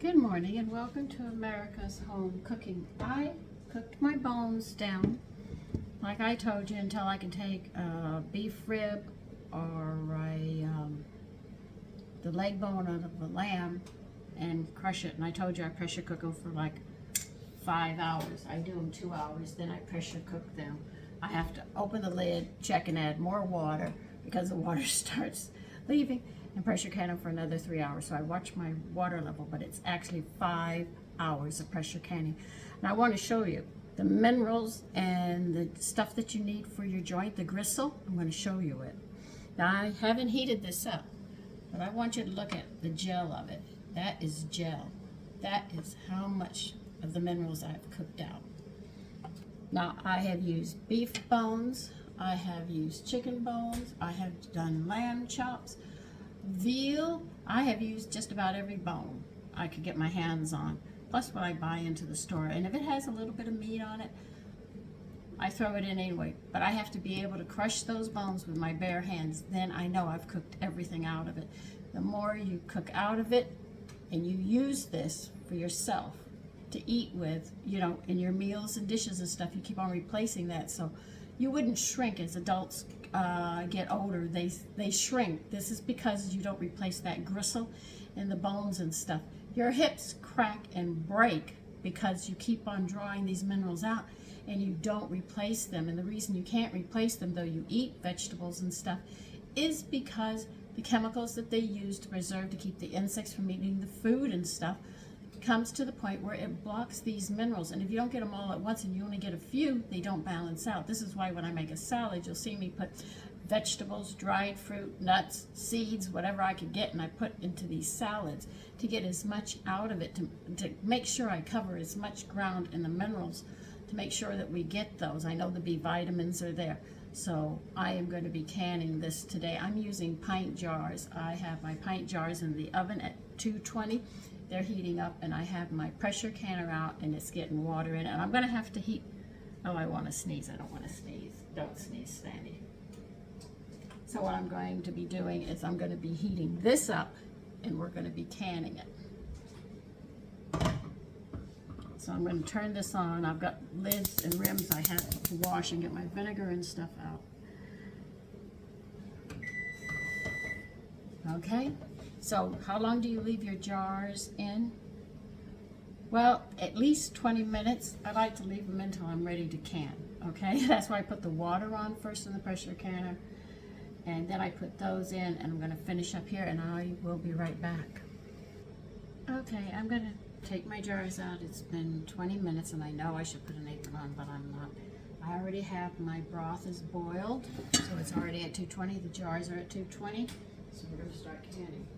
Good morning and welcome to America's Home Cooking. I cooked my bones down, like I told you, until I can take a beef rib or the leg bone of the lamb and crush it. And I told you I pressure cook them for like 5 hours. I do them 2 hours, then I pressure cook them. I have to open the lid, check and add more water because the water starts leaving, and pressure can them for another 3 hours. So I watch my water level, but it's actually 5 hours of pressure canning. And I want to show you the minerals and the stuff that you need for your joint, the gristle. I'm going to show you it. Now I haven't heated this up, but I want you to look at the gel of it. That is gel. That is how much of the minerals I've cooked out. Now I have used beef bones, I have used chicken bones, I have done lamb chops, veal. I have used just about every bone I could get my hands on, plus what I buy into the store. And if it has a little bit of meat on it, I throw it in anyway. But I have to be able to crush those bones with my bare hands. Then I know I've cooked everything out of it. The more you cook out of it and you use this for yourself to eat with, you know, in your meals and dishes and stuff, you keep on replacing that. So you wouldn't shrink as adults get older. They shrink. This is because you don't replace that gristle in the bones and stuff. Your hips crack and break because you keep on drawing these minerals out and you don't replace them. And the reason you can't replace them, though you eat vegetables and stuff, is because the chemicals that they use to preserve, to keep the insects from eating the food and stuff, comes to the point where it blocks these minerals. And if you don't get them all at once and you only get a few, they don't balance out. This is why when I make a salad, you'll see me put vegetables, dried fruit, nuts, seeds, whatever I could get, and I put into these salads to get as much out of it, to make sure I cover as much ground in the minerals, to make sure that we get those. I know the B vitamins are there. So I am going to be canning this today. I'm using pint jars. I have my pint jars in the oven at 220. They're heating up, and I have my pressure canner out, and it's getting water in it. And I'm going to have to heat. Oh, I want to sneeze. I don't want to sneeze. Don't sneeze, Sandy. So what I'm going to be doing is I'm going to be heating this up, and we're going to be canning it. So I'm going to turn this on. I've got lids and rims I have to wash and get my vinegar and stuff out. Okay. So how long do you leave your jars in? Well, at least 20 minutes. I like to leave them until I'm ready to can, okay? That's why I put the water on first in the pressure canner, and then I put those in, and I'm gonna finish up here, and I will be right back. Okay, I'm gonna take my jars out. It's been 20 minutes, and I know I should put an apron on, but I'm not. I already have my broth is boiled, so it's already at 220. The jars are at 220, so we're gonna start canning.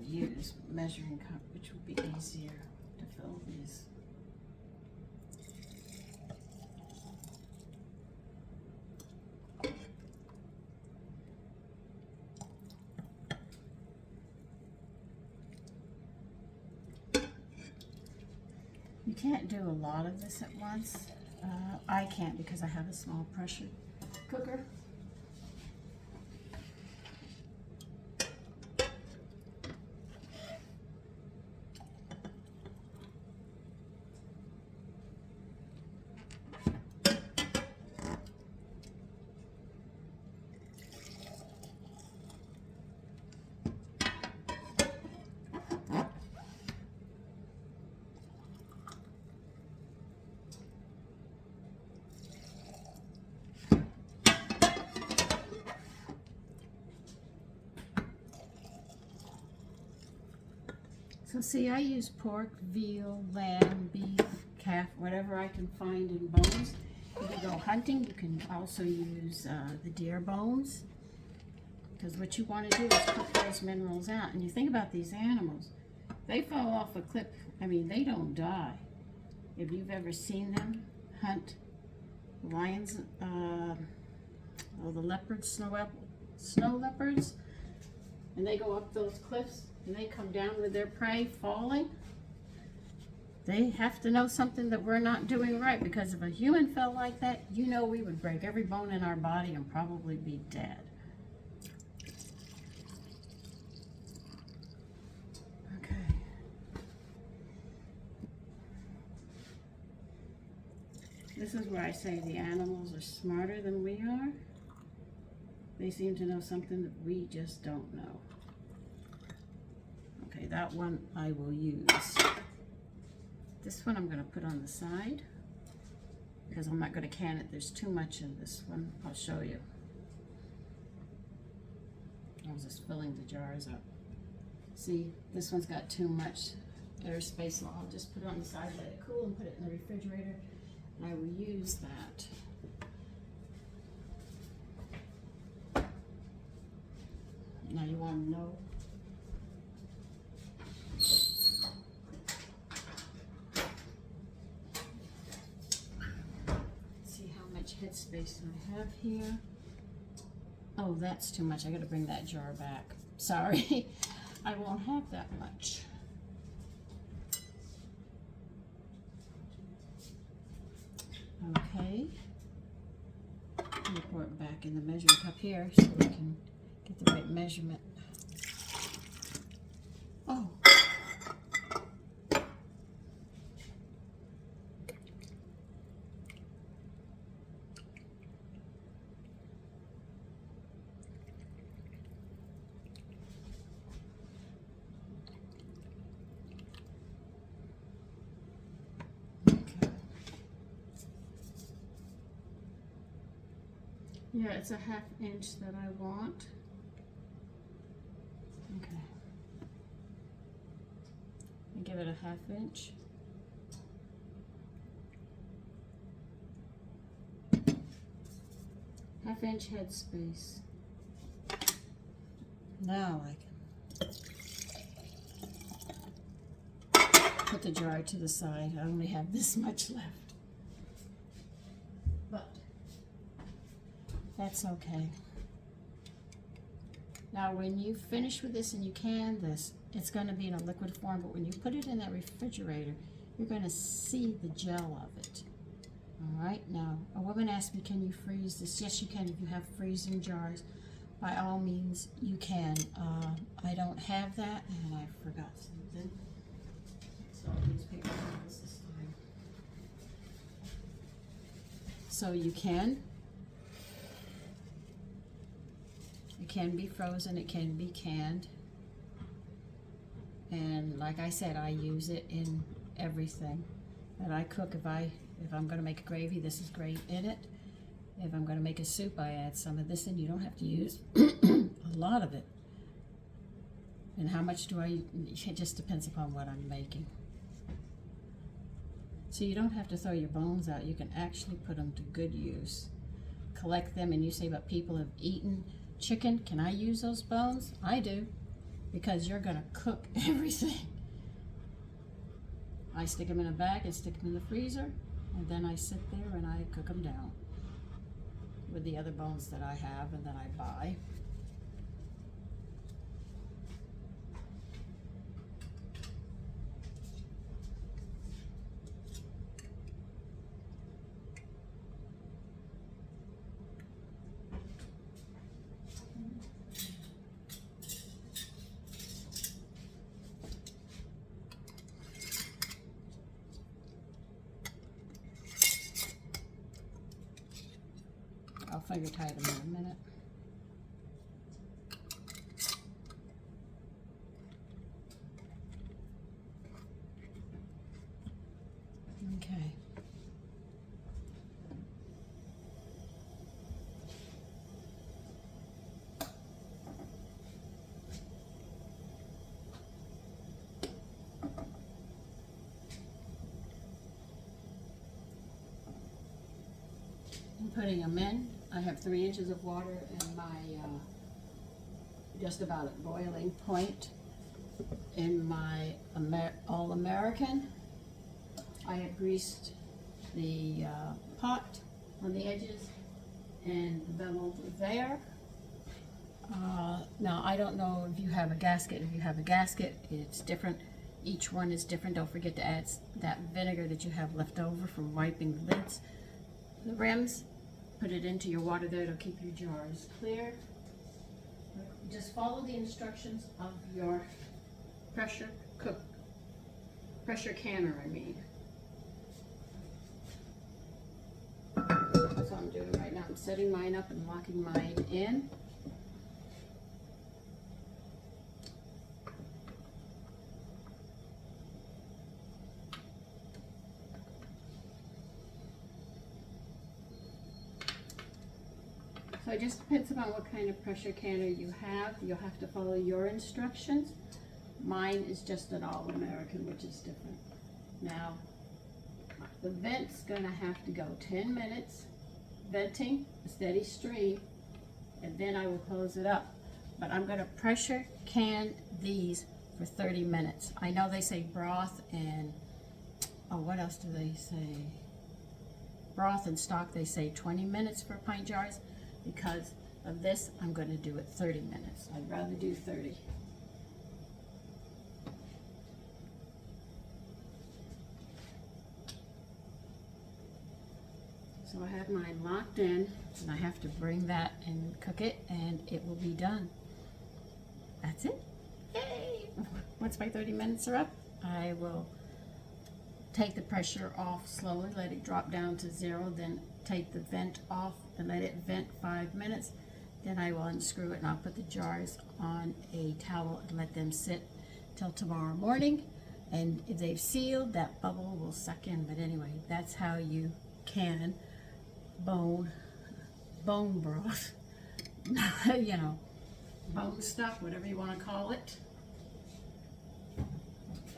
Use measuring cup, which would be easier to fill these. You can't do a lot of this at once. I can't because I have a small pressure cooker. So see, I use pork, veal, lamb, beef, calf, whatever I can find in bones. If you go hunting, you can also use the deer bones. Because what you want to do is cook those minerals out. And you think about these animals, they fall off a cliff. I mean, they don't die. If you've ever seen them hunt lions, or the leopards, snow leopards, and they go up those cliffs and they come down with their prey falling, they have to know something that we're not doing right, because if a human fell like that, you know we would break every bone in our body and probably be dead. Okay. This is where I say the animals are smarter than we are. They seem to know something that we just don't know. Okay, that one I will use. This one I'm going to put on the side because I'm not going to can it. There's too much in this one. I'll show you. I was just filling the jars up. See, this one's got too much airspace. So I'll just put it on the side, let it cool, and put it in the refrigerator. And I will use that. Now you want to know. See how much headspace I have here. Oh, that's too much. I got to bring that jar back. Sorry, I won't have that much. Okay. I'm gonna pour it back in the measuring cup here so we can get the right measurement. Oh. Yeah, it's a 1/2 inch that I want. Okay. I give it a 1/2 inch. Half-inch headspace. Now I can put the jar to the side. I only have this much left. But that's okay. Now when you finish with this and you can this, it's going to be in a liquid form, but when you put it in that refrigerator, you're going to see the gel of it. All right, now a woman asked me, can you freeze this? Yes, you can if you have freezing jars. By all means, you can. I don't have that, and I forgot something. So I'll use paper towels this time. So you can. It can be frozen, it can be canned. And like I said, I use it in everything that I cook. If I'm going to make a gravy, this is great in it. If I'm going to make a soup, I add some of this in. You don't have to use a lot of it. And how much do I? It just depends upon what I'm making. So you don't have to throw your bones out. You can actually put them to good use. Collect them, and you say, but people have eaten chicken. Can I use those bones? I do, because you're going to cook everything. I stick them in a bag and stick them in the freezer, and then I sit there and I cook them down with the other bones that I have and that I buy. I'll finger tie them in a minute. Okay. putting them in. I have 3 inches of water in my, just about at boiling point in my All-American. I have greased the pot on the edges and the bevel there. Now, I don't know if you have a gasket. If you have a gasket, it's different. Each one is different. Don't forget to add that vinegar that you have left over from wiping the lids, the rims. Put it into your water there. It'll keep your jars clear. Just follow the instructions of your pressure canner, I mean. That's what I'm doing right now. I'm setting mine up and locking mine in. So it just depends upon what kind of pressure canner you have. You'll have to follow your instructions. Mine is just an All-American, which is different. Now, the vent's gonna have to go 10 minutes, venting, a steady stream, and then I will close it up. But I'm gonna pressure can these for 30 minutes. I know they say broth and, oh, what else do they say? Broth and stock, they say 20 minutes for pint jars. Because of this, I'm going to do it 30 minutes. I'd rather do 30. So I have mine locked in, and I have to bring that and cook it, and it will be done. That's it. Yay! Once my 30 minutes are up, I will take the pressure off slowly, let it drop down to 0, then take the vent off and let it vent 5 minutes. Then I will unscrew it and I'll put the jars on a towel and let them sit till tomorrow morning. And if they've sealed, that bubble will suck in. But anyway, that's how you can bone broth. You know, bone stock, whatever you want to call it.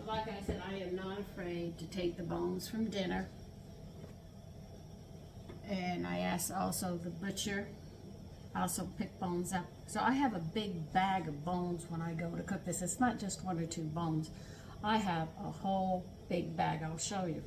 Like I said, I am not afraid to take the bones from dinner. And I asked also the butcher, also pick bones up. So I have a big bag of bones when I go to cook this. It's not just 1 or 2 bones. I have a whole big bag. I'll show you.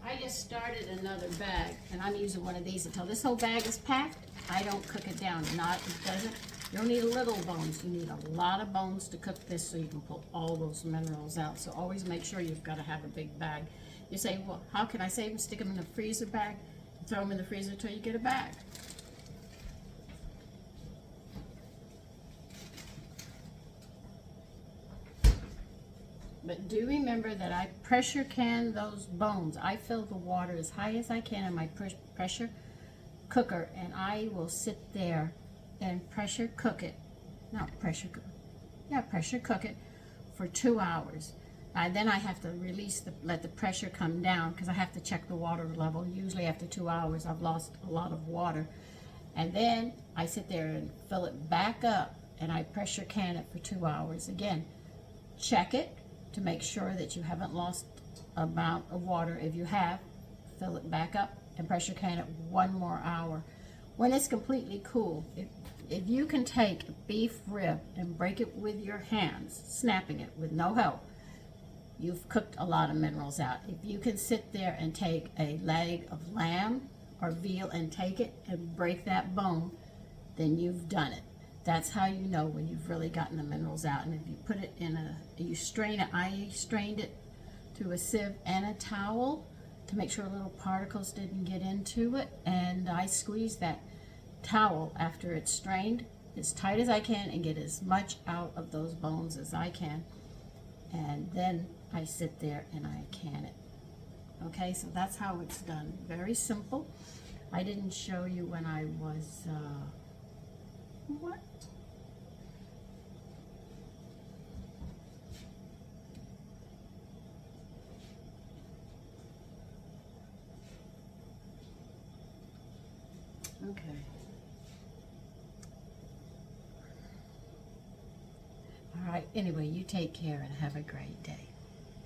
I just started another bag, and I'm using one of these until this whole bag is packed. I don't cook it down. You don't need little bones. You need a lot of bones to cook this so you can pull all those minerals out. So always make sure you've got to have a big bag. You say, well, how can I save them? Stick them in a freezer bag. Throw them in the freezer until you get a bag. But do remember that I pressure can those bones. I fill the water as high as I can in my pressure cooker, and I will sit there and pressure cook it. Pressure cook it for 2 hours. Then I have to let the pressure come down because I have to check the water level. Usually after 2 hours, I've lost a lot of water. And then I sit there and fill it back up, and I pressure can it for 2 hours. Again, check it to make sure that you haven't lost amount of water. If you have, fill it back up and pressure can it 1 more hour. When it's completely cool, if you can take a beef rib and break it with your hands, snapping it with no help, you've cooked a lot of minerals out. If you can sit there and take a leg of lamb or veal and take it and break that bone, then you've done it. That's how you know when you've really gotten the minerals out. And if you put it in you strain it, I strained it through a sieve and a towel to make sure little particles didn't get into it. And I squeeze that towel after it's strained as tight as I can and get as much out of those bones as I can. And then I sit there and I can it. Okay, so that's how it's done. Very simple. I didn't show you when I was, what? Okay. right, anyway, you take care and have a great day.